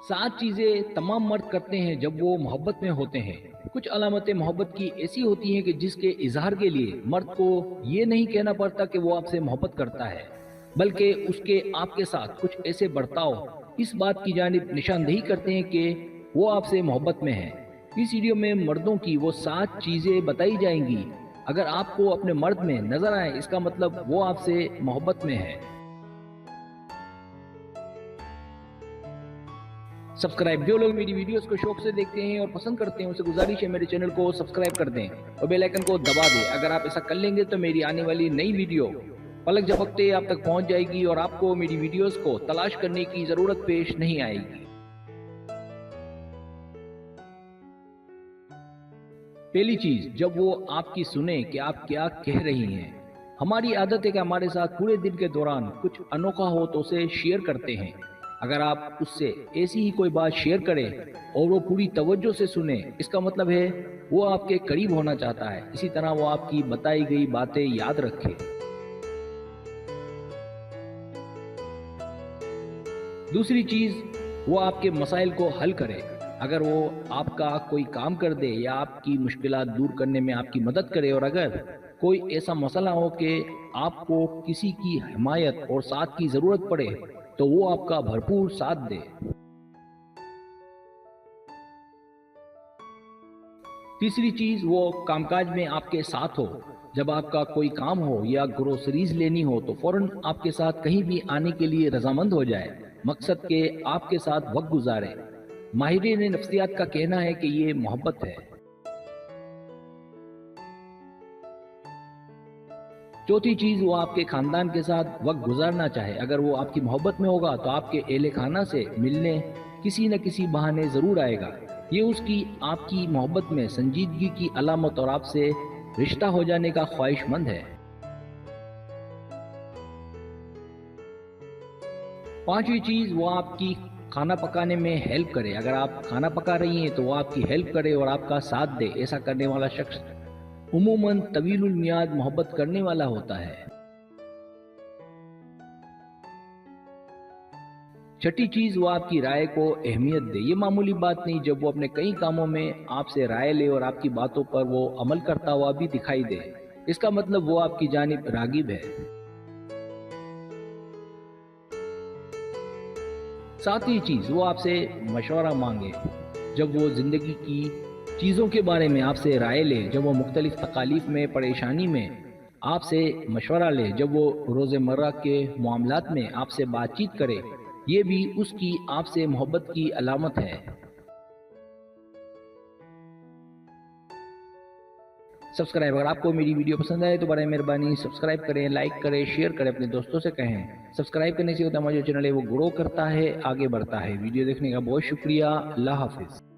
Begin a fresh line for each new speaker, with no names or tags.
7 चीजें तमाम मर्द करते हैं जब वो मोहब्बत में होते हैं। कुछ अलामतें मोहब्बत की ऐसी होती हैं कि जिसके इजहार के लिए मर्द को ये नहीं कहना पड़ता कि वो आपसे मोहब्बत करता है, बल्कि उसके आपके साथ कुछ ऐसे बर्ताव इस बात की जानिब निशानदेही करते हैं कि वो आपसे मोहब्बत में है। इस वीडियो में मर्दों की वो 7 चीजें बताई जाएंगी। अगर आपको अपने मर्द में नजर आए, इसका मतलब वो आपसे मोहब्बत में है। सब्सक्राइब, जो लोग मेरी वीडियोस को शौक से देखते हैं और पसंद करते हैं उनसे गुजारिश है मेरे चैनल को सब्सक्राइब कर दें और बेल आइकन को दबा दें। अगर आप ऐसा कर लेंगे तो मेरी आने वाली नई वीडियो पलक झपकते आप तक पहुंच जाएगी और आपको मेरी वीडियोस को तलाश करने की जरूरत पेश नहीं आएगी। पहली चीज, जब वो आपकी सुने कि आप क्या कह रही हैं। हमारी आदत है कि हमारे साथ पूरे दिन के दौरान कुछ अनोखा हो तो उसे शेयर करते हैं। अगर आप उससे ऐसी ही कोई बात शेयर करें और वो पूरी तवज्जो से सुने, इसका मतलब है वो आपके करीब होना चाहता है। इसी तरह वो आपकी बताई गई बातें याद रखे। दूसरी चीज, वो आपके मसाइल को हल करे। अगर वो आपका कोई काम कर दे या आपकी मुश्किलात दूर करने में आपकी मदद करे, और अगर कोई ऐसा मसला हो कि आपको किसी की हिमायत और साथ की जरूरत पड़े, तो वो आपका भरपूर साथ दे। तीसरी चीज, वो कामकाज में आपके साथ हो। जब आपका कोई काम हो या ग्रोसरीज लेनी हो तो फौरन आपके साथ कहीं भी आने के लिए रजामंद हो जाए, मकसद के आपके साथ वक्त गुजारे। माहिरीन नफ्सियात का कहना है कि ये मोहब्बत है। चौथी चीज, वो आपके खानदान के साथ वक्त गुजारना चाहे। अगर वो आपकी मोहब्बत में होगा तो आपके अहले खाना से मिलने किसी न किसी बहाने जरूर आएगा। ये उसकी आपकी मोहब्बत में संजीदगी की अलामत और आपसे रिश्ता हो जाने का ख्वाहिशमंद है। पांचवी चीज, वो आपकी खाना पकाने में हेल्प करे। अगर आप खाना पका रही हैं तो वो आपकी हेल्प करे और आपका साथ दे। ऐसा करने वाला शख्स उमूमन तवीलुल मियाद मोहब्बत करने वाला होता है। छठी चीज, वो आपकी राय को अहमियत दे। ये मामूली बात नहीं जब वो अपने कई कामों में आपसे राय ले और आपकी बातों पर वो अमल करता हुआ भी दिखाई दे। इसका मतलब वो आपकी जानिब रागिब है। सातवीं चीज, वो आपसे मशवरा मांगे। जब वो जिंदगी की चीज़ों के बारे में आपसे राय ले, जब वो मुख्तलिफ तकालीफ में परेशानी में आपसे मशवरा ले, जब वो रोज़मर्रा के मामलात में आपसे बातचीत करे, ये भी उसकी आपसे मोहब्बत की अलामत है। सब्सक्राइब, अगर आपको मेरी वीडियो पसंद आए तो बड़े मेहरबानी सब्सक्राइब करें, लाइक करें, शेयर करें, अपने दोस्तों से कहें। सब्सक्राइब करने से होता है हमारा जो चैनल है वो ग्रो करता है, आगे बढ़ता है। वीडियो देखने का बहुत शुक्रिया। अल्लाह हाफिज़।